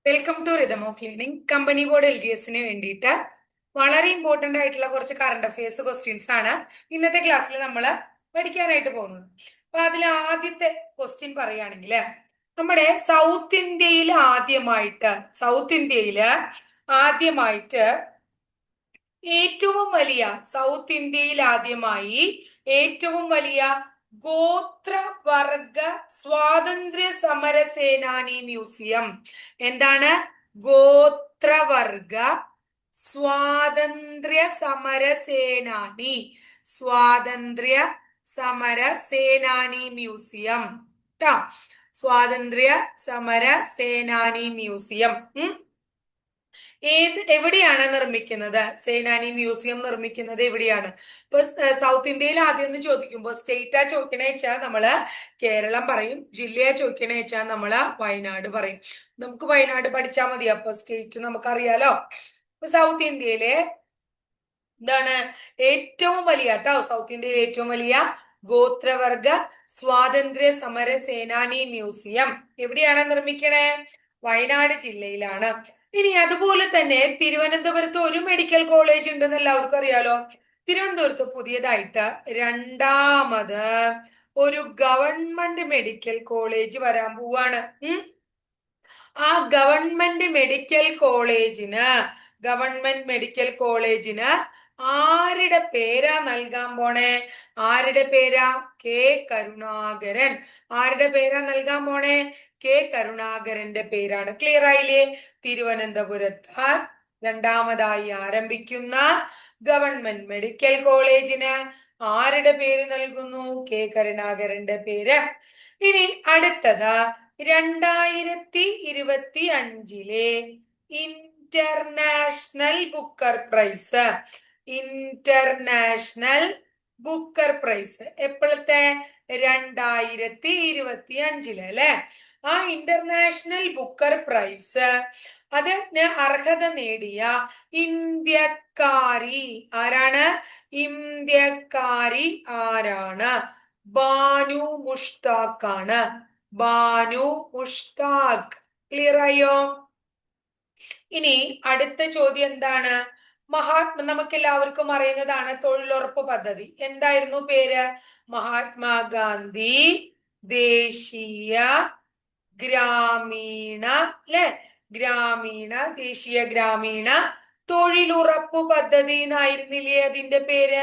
Welcome to rhythm of learning. Company board LGSന് വേണ്ടിയിട്ട് വളരെ ഇമ്പോർട്ടന്റ് ആയിട്ടുള്ള കുറച്ച് കറണ്ട് അഫയേഴ്സ് ക്വസ്റ്റ്യൻസ് ആണ് ഇന്നത്തെ ക്ലാസ്സിൽ നമ്മൾ പഠിക്കാനായിട്ട് പോകുന്നത്. അപ്പൊ അതിൽ ആദ്യത്തെ ക്വസ്റ്റ്യൻ പറയുകയാണെങ്കിൽ നമ്മുടെ സൗത്ത് ഇന്ത്യയിൽ ആദ്യമായിട്ട് ഏറ്റവും വലിയ ഗോത്രവർഗ സ്വാതന്ത്ര്യ സമര സേനാനി മ്യൂസിയം. എന്താണ്? ഗോത്രവർഗ സ്വാതന്ത്ര്യ സമര സേനാനി സ്വാതന്ത്ര്യ സമര സേനാനി മ്യൂസിയം ട്ടോ. സ്വാതന്ത്ര്യ സമര സേനാനി മ്യൂസിയം എവിടെയാണ് നിർമ്മിക്കുന്നത്? സേനാനി മ്യൂസിയം നിർമ്മിക്കുന്നത് എവിടെയാണ്? ഇപ്പൊ സൗത്ത് ഇന്ത്യയിൽ ആദ്യം എന്ന് ചോദിക്കുമ്പോൾ സ്റ്റേറ്റാ ചോദിക്കണേ വെച്ചാൽ നമ്മള് കേരളം പറയും, ജില്ലയാ ചോദിക്കണേ വെച്ചാൽ നമ്മള് വയനാട് പറയും. നമുക്ക് വയനാട് പഠിച്ചാൽ മതി, അപ്പൊ സ്റ്റേറ്റ് നമുക്കറിയാലോ. ഇപ്പൊ സൗത്ത് ഇന്ത്യയിലെ എന്താണ് ഏറ്റവും വലിയ സൗത്ത് ഇന്ത്യയിലെ ഏറ്റവും വലിയ ഗോത്രവർഗ സ്വാതന്ത്ര്യ സമര സേനാനി മ്യൂസിയം എവിടെയാണ് നിർമ്മിക്കണേ? വയനാട് ജില്ലയിലാണ്. ഇനി അതുപോലെ തന്നെ തിരുവനന്തപുരത്ത് ഒരു മെഡിക്കൽ കോളേജ് ഉണ്ടെന്ന് എല്ലാവർക്കും അറിയാലോ. തിരുവനന്തപുരത്ത് പുതിയതായിട്ട് രണ്ടാമത് ഒരു ഗവൺമെന്റ് മെഡിക്കൽ കോളേജ് വരാൻ പോവാണ്. ആ ഗവൺമെന്റ് മെഡിക്കൽ കോളേജിന് ആരുടെ പേരാ നൽകാൻ പോണേ? ആരുടെ പേരാ? കെ കരുണാകരൻ. ആരുടെ പേരാ നൽകാൻ പോണേ? കെ കരുണാകരന്റെ പേരാണ്. ക്ലിയർ ആയില്ലേ? തിരുവനന്തപുരത്ത് രണ്ടാമതായി ആരംഭിക്കുന്ന ഗവൺമെന്റ് മെഡിക്കൽ കോളേജിന് ആരുടെ പേര് നൽകുന്നു? കെ കരുണാകരന്റെ പേര്. ഇനി അടുത്തത് 2025 international Booker prize. International Booker prize എപ്പോഴത്തെ? 2025 അല്ലെ? ആ ഇന്റർനാഷണൽ ബുക്കർ പ്രൈസ് അതിന് അർഹത നേടിയ ഇന്ത്യക്കാരി ആരാണ്? ഇന്ത്യക്കാരി ആരാണ്? ബാനു മുഷ്താഖ് ആണ്. ബാനു മുഷ്താഖ്. ക്ലിയർ ആയോ? ഇനി അടുത്ത ചോദ്യം എന്താണ്? നമുക്ക് എല്ലാവർക്കും അറിയുന്നതാണ് തൊഴിലുറപ്പ് പദ്ധതി. എന്തായിരുന്നു പേര്? മഹാത്മാഗാന്ധി ദേശീയ ഗ്രാമീണ അല്ലെ? ദേശീയ ഗ്രാമീണ തൊഴിലുറപ്പ് പദ്ധതി എന്നായിരുന്നില്ലേ അതിന്റെ പേര്?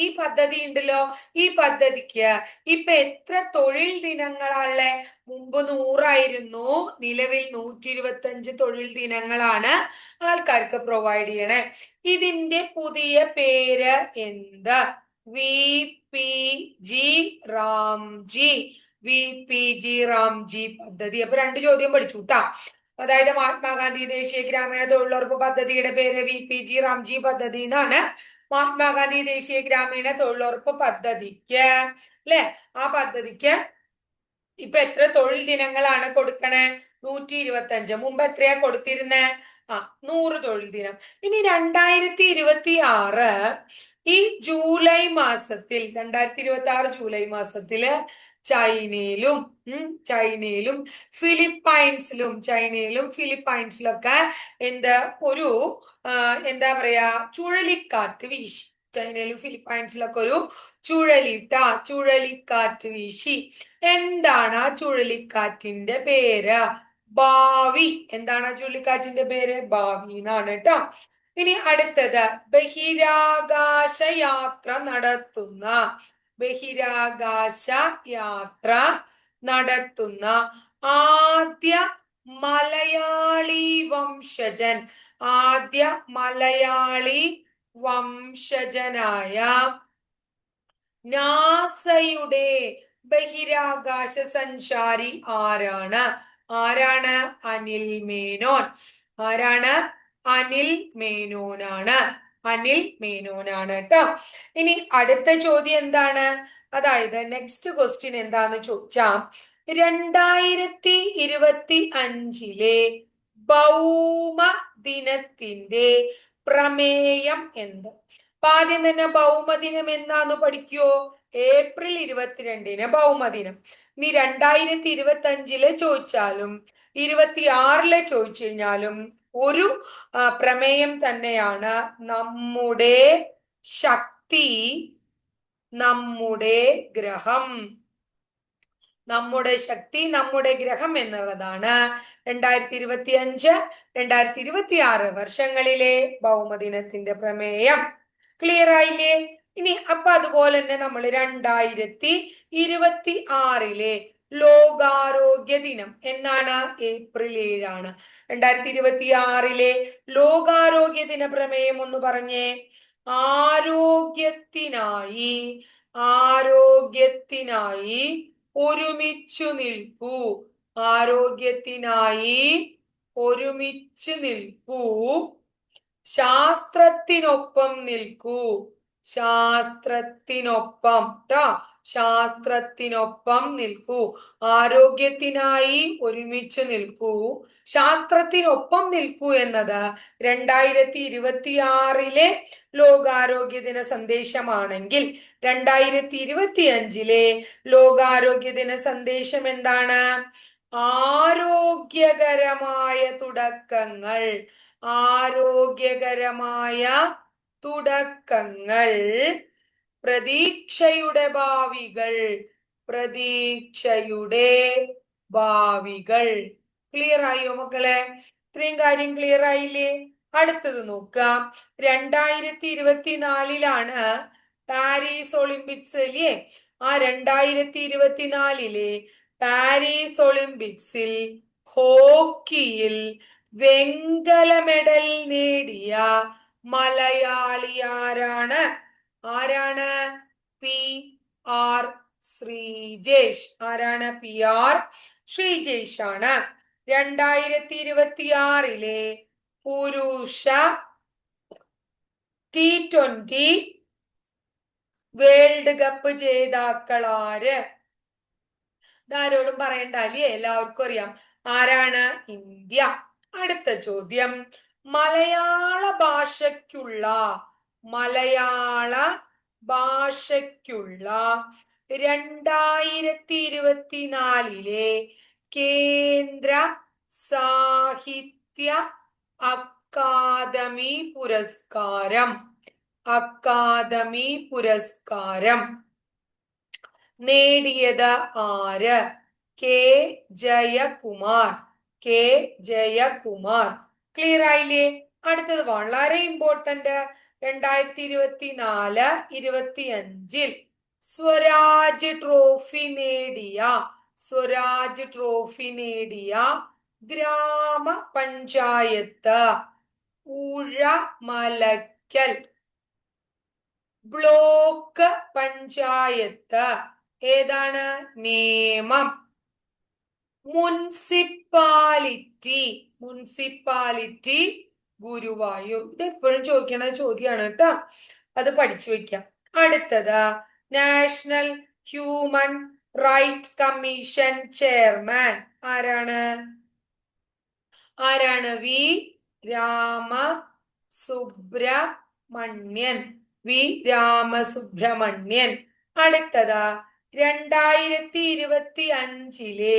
ഈ പദ്ധതി ഉണ്ടല്ലോ, ഈ പദ്ധതിക്ക് ഇപ്പൊ എത്ര തൊഴിൽ ദിനങ്ങളാണല്ലേ? മുമ്പ് 100 നിലവിൽ 125 തൊഴിൽ ദിനങ്ങളാണ് ആൾക്കാർക്ക് പ്രൊവൈഡ് ചെയ്യണേ. ഇതിന്റെ പുതിയ പേര് എന്ത്? VPG റാംജി പദ്ധതി. അപ്പൊ 2 ചോദ്യം പഠിച്ചു കേട്ടാ. അതായത് മഹാത്മാഗാന്ധി ദേശീയ ഗ്രാമീണ തൊഴിലുറപ്പ് പദ്ധതിയുടെ പേര് VPG റാംജി പദ്ധതി എന്നാണ്. മഹാത്മാഗാന്ധി ദേശീയ ഗ്രാമീണ തൊഴിലുറപ്പ് പദ്ധതിക്ക് അല്ലെ, ആ പദ്ധതിക്ക് ഇപ്പൊ എത്ര തൊഴിൽ ദിനങ്ങളാണ് കൊടുക്കണേ? 125. മുമ്പ് എത്രയാ കൊടുത്തിരുന്നേ? 100 തൊഴിൽ ദിനം. ഇനി 2026 ഈ ജൂലൈ മാസത്തിൽ 2026 ജൂലൈ മാസത്തില് ചൈനയിലും ഫിലിപ്പൈൻസിലൊക്കെ ഒരു എന്താ പറയാ ചുഴലിക്കാറ്റ് വീശി. ചൈനയിലും ഫിലിപ്പൈൻസിലൊക്കെ ഒരു ചുഴലിക്കാറ്റ് വീശി. എന്താണ് ആ ചുഴലിക്കാറ്റിന്റെ പേര്? ഭാവി. എന്താണ് ആ ചുഴലിക്കാറ്റിന്റെ പേര്? ഭാവി എന്നാണ് കേട്ടോ. ഇനി അടുത്തത് ബഹിരാകാശ യാത്ര നടത്തുന്ന ആദ്യ മലയാളി വംശജനായ നാസയുടെ ബഹിരാകാശ സഞ്ചാരി ആരാണ്? അനിൽ മേനോൻ. അനിൽ മേനോനാണ് കേട്ടോ. ഇനി അടുത്ത ചോദ്യം എന്താണ്? അതായത് നെക്സ്റ്റ് ക്വസ്റ്റ്യൻ എന്താന്ന് ചോദിച്ചാ 2025 ഭൗമ ദിനത്തിന്റെ പ്രമേയം എന്ത്? അപ്പൊ ആദ്യം തന്നെ ഭൗമദിനം എന്നാന്ന് പഠിക്കുവോ? ഏപ്രിൽ 22-ന് ഭൗമദിനം. ഇനി 2025 ചോദിച്ചാലും 26 ചോദിച്ചു കഴിഞ്ഞാലും ഒരു പ്രമേയം തന്നെയാണ്. നമ്മുടെ ശക്തി, നമ്മുടെ ഗ്രഹം. നമ്മുടെ ശക്തി, നമ്മുടെ ഗ്രഹം എന്നുള്ളതാണ് 2025, 2026 വർഷങ്ങളിലെ ഭൗമദിനത്തിന്റെ പ്രമേയം. ക്ലിയർ ആയില്ലേ? ഇനി അപ്പൊ അതുപോലെ തന്നെ നമ്മൾ 2026 ലോകാരോഗ്യ ദിനം എന്നാണ്? ഏപ്രിൽ 7 2026 ലോകാരോഗ്യ ദിന പ്രമേയം ഒന്ന് പറഞ്ഞേ. ആരോഗ്യത്തിനായി, ആരോഗ്യത്തിനായി ഒരുമിച്ചു നിൽക്കൂ. ആരോഗ്യത്തിനായി ഒരുമിച്ച് നിൽക്കൂ. ശാസ്ത്രത്തിനൊപ്പം നിൽക്കൂ. ശാസ്ത്രത്തിനൊപ്പം ട്ടോ. ശാസ്ത്രത്തിനൊപ്പം നിൽക്കൂ. ആരോഗ്യത്തിനായി ഒരുമിച്ച് നിൽക്കൂ, ശാസ്ത്രത്തിനൊപ്പം നിൽക്കൂ എന്നത് 2026 ലോകാരോഗ്യ ദിന സന്ദേശമാണെങ്കിൽ 2025 ലോകാരോഗ്യ ദിന സന്ദേശം എന്താണ്? ആരോഗ്യകരമായ തുടക്കങ്ങൾ. ആരോഗ്യകരമായ തുടക്കങ്ങൾ പ്രതീക്ഷയുടെ ഭാവികൾ. പ്രതീക്ഷയുടെ ഭാവികൾ. ക്ലിയർ ആയോ മക്കളെ? ഇത്രയും കാര്യം ക്ലിയർ ആയില്ലേ? അടുത്തത് നോക്കാം. 2024 പാരീസ് ഒളിമ്പിക്സ് അല്ലേ? ആ 2024 പാരീസ് ഒളിമ്പിക്സിൽ ഹോക്കിയിൽ വെങ്കല മെഡൽ നേടിയ മലയാളി ആരാണ്? ആരാണ്? PR ശ്രീജേഷ്. ആരാണ്? PR ശ്രീജേഷ് ആണ്. 2026 പുരുഷ T20 വേൾഡ് കപ്പ് ജേതാക്കളാര്? ഇതാരോടും പറയണ്ട അല്ലേ? എല്ലാവർക്കും അറിയാം. ആരാണ്? ഇന്ത്യ. അടുത്ത ചോദ്യം, മലയാള ഭാഷയ്ക്കുള്ള, മലയാള ഭാഷയ്ക്കുള്ള 2024 കേന്ദ്ര സാഹിത്യ അക്കാദമി പുരസ്കാരം. അക്കാദമി പുരസ്കാരം നേടിയത് ആര്? K Jayakumar. K Jayakumar. Clear ആയില്ലേ? അടുത്തത് വളരെ ഇമ്പോർട്ടന്റ്. 2024-25 സ്വരാജ് ട്രോഫി നേടിയ, സ്വരാജ് ട്രോഫി നേടിയ ഗ്രാമപഞ്ചായത്ത് ഉഴമലക്കൽ. ബ്ലോക്ക് പഞ്ചായത്ത് ഏതാണ്? നേമം. Municipality, municipality Guruvayur. ഇത് എപ്പോഴും ചോദിക്കണ ചോദ്യമാണ് കേട്ടോ, അത് പഠിച്ചു വെക്കാം. അടുത്തത് national human right commission chairman ആരാണ്? ആരാണ്? വി രാമസുബ്രഹ്മണ്യൻ. വി രാമസുബ്രഹ്മണ്യൻ. അടുത്തത് 2025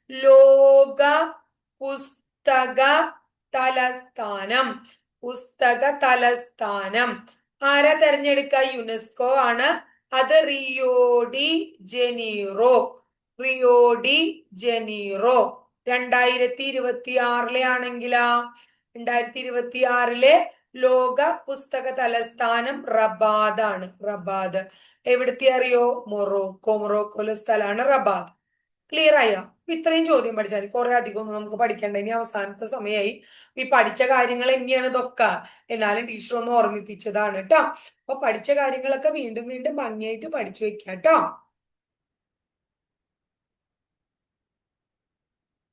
ലോക പുസ്തക തലസ്ഥാനം. പുസ്തക തലസ്ഥാനം ആരാ തെരഞ്ഞെടുക്കുക? യുനെസ്കോ ആണ്. അത് Rio de Janeiro. Rio de Janeiro. 2026 ആണെങ്കിലാ 2026 ലോക പുസ്തക തലസ്ഥാനം റബാദ് ആണ്. റബാദ് എവിടുത്തെ അറിയോ? മൊറോക്കോ. മൊറോക്കോയിലെ സ്ഥലമാണ് റബാദ്. ക്ലിയർ ആയോ? ഇത്രയും ചോദ്യം പഠിച്ചാൽ മതി, കുറെ അധികം ഒന്നും നമുക്ക് പഠിക്കണ്ട. ഇനി അവസാനത്തെ സമയമായി. ഈ പഠിച്ച കാര്യങ്ങൾ തന്നെയാണ് ഇതൊക്കെ, എന്നാലും ടീച്ചർ ഒന്ന് ഓർമ്മിപ്പിച്ചതാണ് കേട്ടോ. അപ്പൊ പഠിച്ച കാര്യങ്ങളൊക്കെ വീണ്ടും വീണ്ടും ഭംഗിയായിട്ട് പഠിച്ചു വെക്കാം കേട്ടോ.